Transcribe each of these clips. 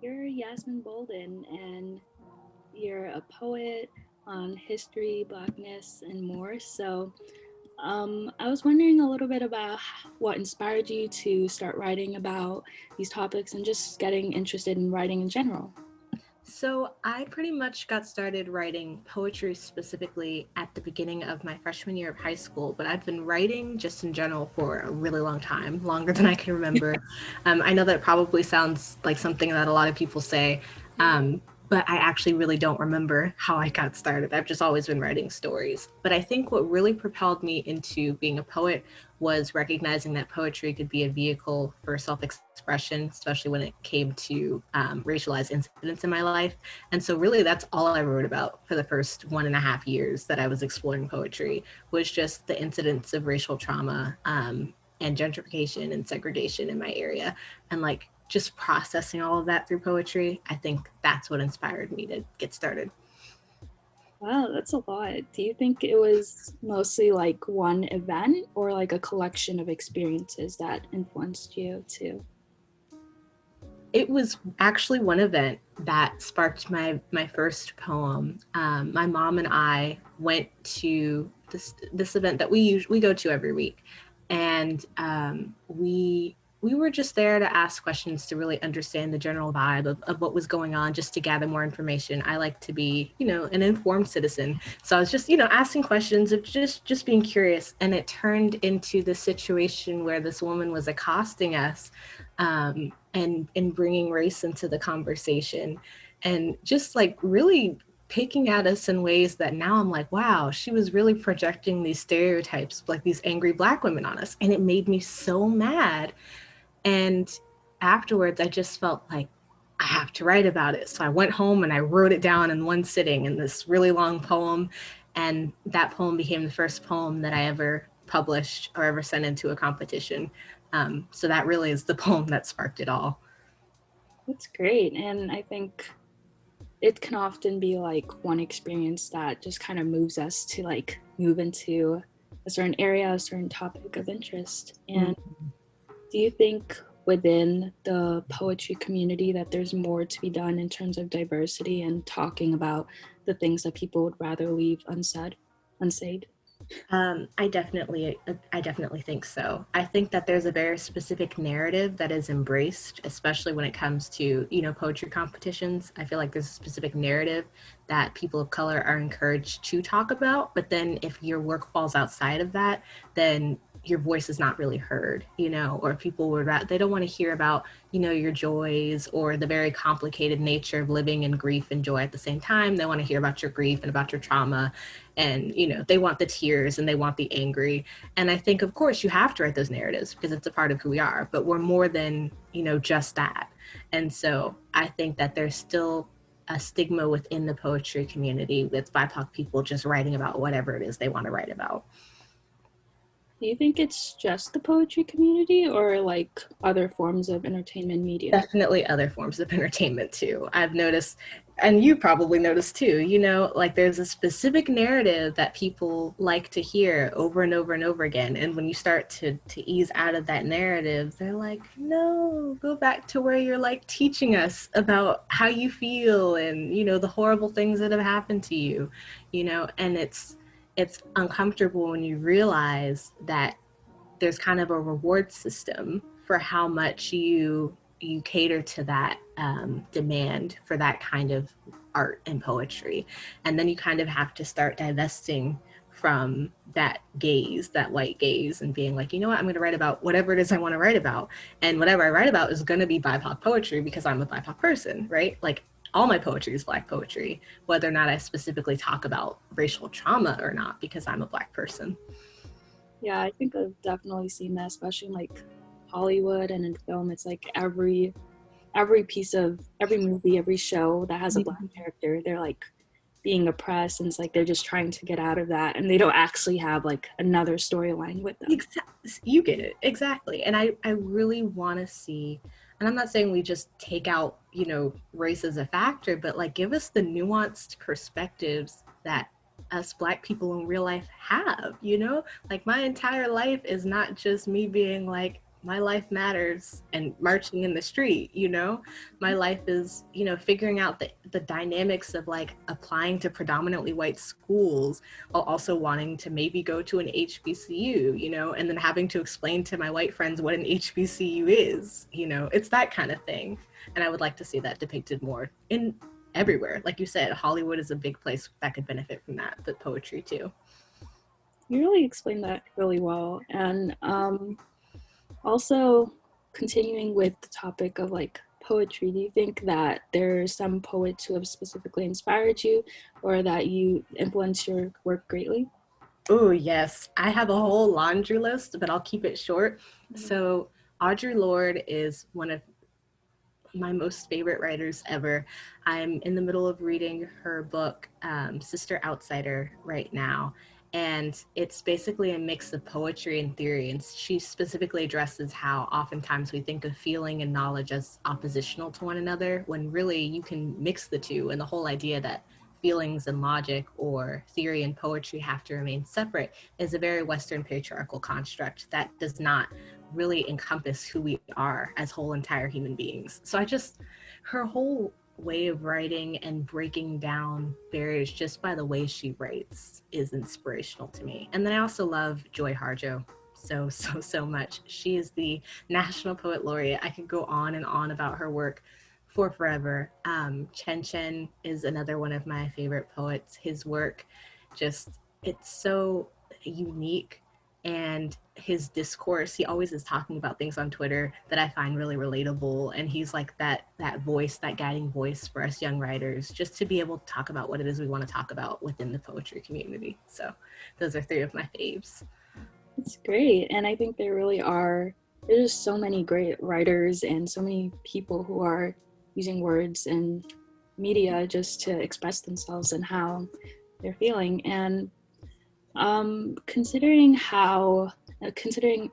You're Yasmine Bolden, and you're a poet on history, blackness, and more. I was wondering a little bit about what inspired you to start writing about these topics and just getting interested in writing in general. So I pretty much got started writing poetry specifically at the beginning of my freshman year of high school, but I've been writing just in general for a really long time, longer than I can remember. I know that it probably sounds like something that a lot of people say, but I actually really don't remember how I got started. I've just always been writing stories. But I think what really propelled me into being a poet was recognizing that poetry could be a vehicle for self-expression, especially when it came to racialized incidents in my life. And so really that's all I wrote about for the first 1.5 years that I was exploring poetry, was just the incidents of racial trauma and gentrification and segregation in my area. And like just processing all of that through poetry, I think that's what inspired me to get started. Wow, that's a lot. Do you think it was mostly like one event or like a collection of experiences that influenced you too? It was actually one event that sparked my first poem. My mom and I went to this event that we go to every week, and we were just there to ask questions to really understand the general vibe of what was going on, just to gather more information. I like to be, an informed citizen. So I was just, asking questions of just being curious. And it turned into the situation where this woman was accosting us and bringing race into the conversation, and just like really picking at us in ways that now I'm like, wow, she was really projecting these stereotypes, like these angry Black women on us. And it made me so mad. And afterwards, I just felt like I have to write about it. So I went home and I wrote it down in one sitting in this really long poem. And that poem became the first poem that I ever published or ever sent into a competition. So that really is the poem that sparked it all. That's great. And I think it can often be like one experience that just kind of moves us to like move into a certain area, a certain topic of interest. And do you think within the poetry community that there's more to be done in terms of diversity and talking about the things that people would rather leave unsaid? I definitely think so. I think that there's a very specific narrative that is embraced, especially when it comes to, poetry competitions. I feel like there's a specific narrative that people of color are encouraged to talk about. But then if your work falls outside of that, then your voice is not really heard, or people they don't want to hear about, your joys or the very complicated nature of living in grief and joy at the same time. They want to hear about your grief and about your trauma, and they want the tears and they want the angry. And I think, of course, you have to write those narratives because it's a part of who we are, but we're more than just that. And so I think that there's still a stigma within the poetry community with BIPOC people just writing about whatever it is they want to write about. Do you think it's just the poetry community or like other forms of entertainment media? Definitely other forms of entertainment too. I've noticed, and you probably noticed too, like there's a specific narrative that people like to hear over and over and over again. And when you start to ease out of that narrative, they're like, no, go back to where you're like teaching us about how you feel and, the horrible things that have happened to you, and it's uncomfortable when you realize that there's kind of a reward system for how much you cater to that demand for that kind of art and poetry. And then you kind of have to start divesting from that gaze, that white gaze, and being like, you know what, I'm going to write about whatever it is I want to write about. And whatever I write about is going to be BIPOC poetry because I'm a BIPOC person, right? Like all my poetry is Black poetry, whether or not I specifically talk about racial trauma or not, because I'm a Black person. Yeah, I think I've definitely seen that, especially in like Hollywood and in film. It's like every piece of every movie, every show that has a Black character, they're like being oppressed, and it's like they're just trying to get out of that, and they don't actually have like another storyline with them. You get it exactly. And I really want to see, and I'm not saying we just take out race as a factor, but like give us the nuanced perspectives that us Black people in real life have. Like my entire life is not just me being like, my life matters and marching in the street, you know? My life is, you know, figuring out the dynamics of like applying to predominantly white schools while also wanting to maybe go to an HBCU, you know, and then having to explain to my white friends what an HBCU is, you know? It's that kind of thing. And I would like to see that depicted more in everywhere. Like you said, Hollywood is a big place that could benefit from that, but poetry too. You really explained that really well. And also, continuing with the topic of like poetry, do you think that there's some poets who have specifically inspired you or that you influence your work greatly? Oh, yes. I have a whole laundry list, but I'll keep it short. So, Audre Lorde is one of my most favorite writers ever. I'm in the middle of reading her book, Sister Outsider, right now. And it's basically a mix of poetry and theory. And she specifically addresses how oftentimes we think of feeling and knowledge as oppositional to one another, when really you can mix the two. And the whole idea that feelings and logic or theory and poetry have to remain separate is a very Western patriarchal construct that does not really encompass who we are as whole entire human beings. So her whole way of writing and breaking down barriers just by the way she writes is inspirational to me. And then I also love Joy Harjo so much. She is the National Poet Laureate. I could go on and on about her work for forever. Chen Chen is another one of my favorite poets. His work just, it's so unique, and his discourse, he always is talking about things on Twitter that I find really relatable, and he's like that voice, that guiding voice for us young writers, just to be able to talk about what it is we want to talk about within the poetry community. So those are three of my faves. It's great. And I think there really are, there's so many great writers and so many people who are using words and media just to express themselves and how they're feeling. And considering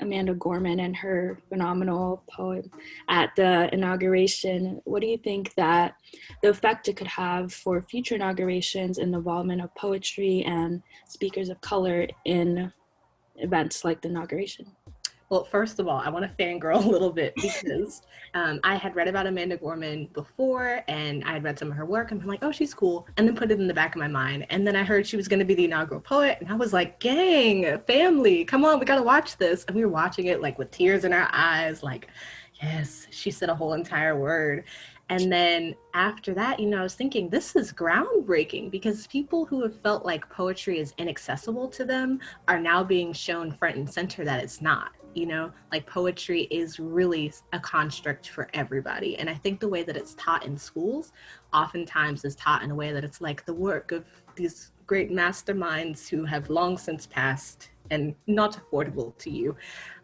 Amanda Gorman and her phenomenal poem at the inauguration, what do you think that the effect it could have for future inaugurations and the involvement of poetry and speakers of color in events like the inauguration? Well, first of all, I want to fangirl a little bit because I had read about Amanda Gorman before, and I had read some of her work, and I'm like, oh, she's cool, and then put it in the back of my mind. And then I heard she was going to be the inaugural poet, and I was like, gang, family, come on, we got to watch this. And we were watching it like with tears in our eyes, like, yes, she said a whole entire word. And then after that, you know, I was thinking, this is groundbreaking, because people who have felt like poetry is inaccessible to them are now being shown front and center that it's not. You know, like poetry is really a construct for everybody. And I think the way that it's taught in schools oftentimes is taught in a way that it's like the work of these great masterminds who have long since passed and not affordable to you.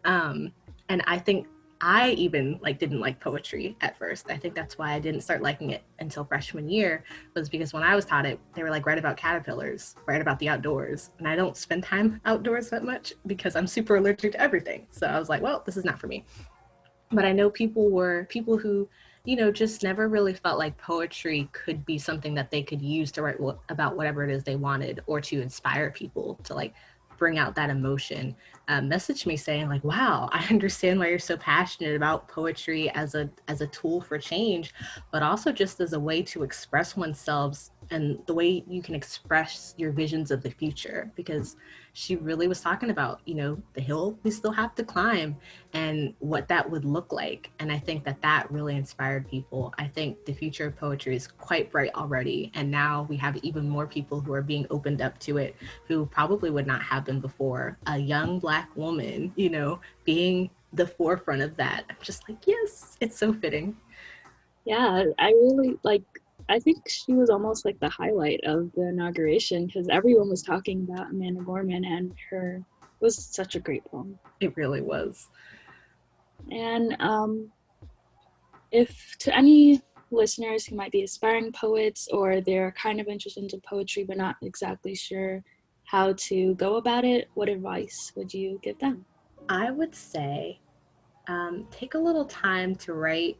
And I think I even like didn't like poetry at first. I think that's why I didn't start liking it until freshman year, was because when I was taught it, they were like, write about caterpillars, write about the outdoors. And I don't spend time outdoors that much because I'm super allergic to everything. So I was like, well, this is not for me. But I know people who, you know, just never really felt like poetry could be something that they could use to write about whatever it is they wanted, or to inspire people to like bring out that emotion. Message me saying like, wow, I understand why you're so passionate about poetry as a tool for change, but also just as a way to express oneself and the way you can express your visions of the future. Because she really was talking about, you know, the hill we still have to climb and what that would look like. And I think that that really inspired people. I think the future of poetry is quite bright already. And now we have even more people who are being opened up to it, who probably would not have been before. A young Black woman, you know, being the forefront of that. I'm just like, yes, it's so fitting. Yeah, I really like, I think she was almost like the highlight of the inauguration because everyone was talking about Amanda Gorman and her, it was such a great poem. It really was. And if to any listeners who might be aspiring poets or they're kind of interested into poetry but not exactly sure how to go about it, what advice would you give them? I would say take a little time to write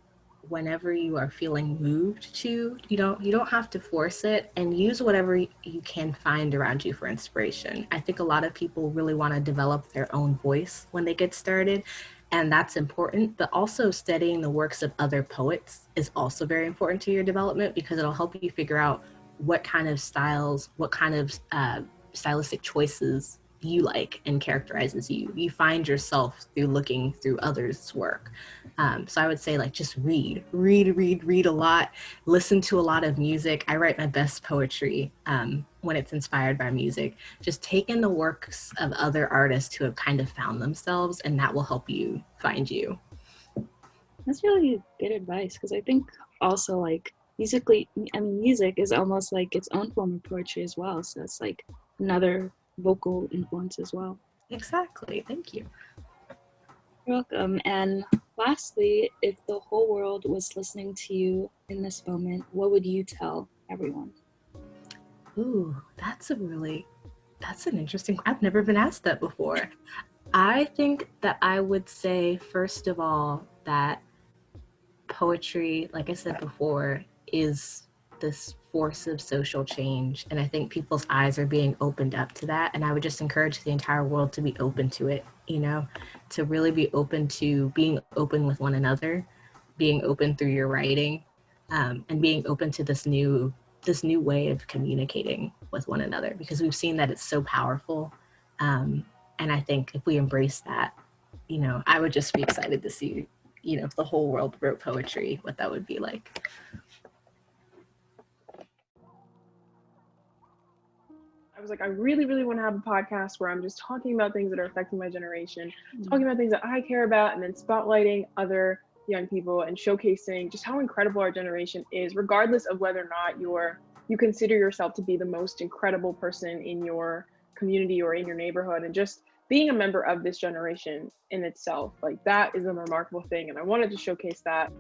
whenever you are feeling moved to. You don't have to force it, and use whatever you can find around you for inspiration. I think a lot of people really want to develop their own voice when they get started, And that's important, but also studying the works of other poets is also very important to your development, because it'll help you figure out what kind of styles, what kind of stylistic choices you like and characterizes you. You find yourself through looking through others' work. So I would say, like, just read a lot, listen to a lot of music. I write my best poetry when it's inspired by music. Just take in the works of other artists who have kind of found themselves, and that will help you find you. That's really good advice, because I think also like music is almost like its own form of poetry as well. So it's like another vocal influence as well. Exactly. Thank you. You're welcome. And lastly, if the whole world was listening to you in this moment, what would you tell everyone? Ooh, that's an interesting, I've never been asked that before. I think that I would say, first of all, that poetry, like I said before, is this force of social change. And I think people's eyes are being opened up to that. And I would just encourage the entire world to be open to it, to really be open to being open with one another, being open through your writing, and being open to this new way of communicating with one another, because we've seen that it's so powerful. And I think if we embrace that, I would just be excited to see, if the whole world wrote poetry, what that would be like. I was like, I really, really want to have a podcast where I'm just talking about things that are affecting my generation, talking about things that I care about, and then spotlighting other young people and showcasing just how incredible our generation is, regardless of whether or not you consider yourself to be the most incredible person in your community or in your neighborhood. And just being a member of this generation in itself, like, that is a remarkable thing. And I wanted to showcase that.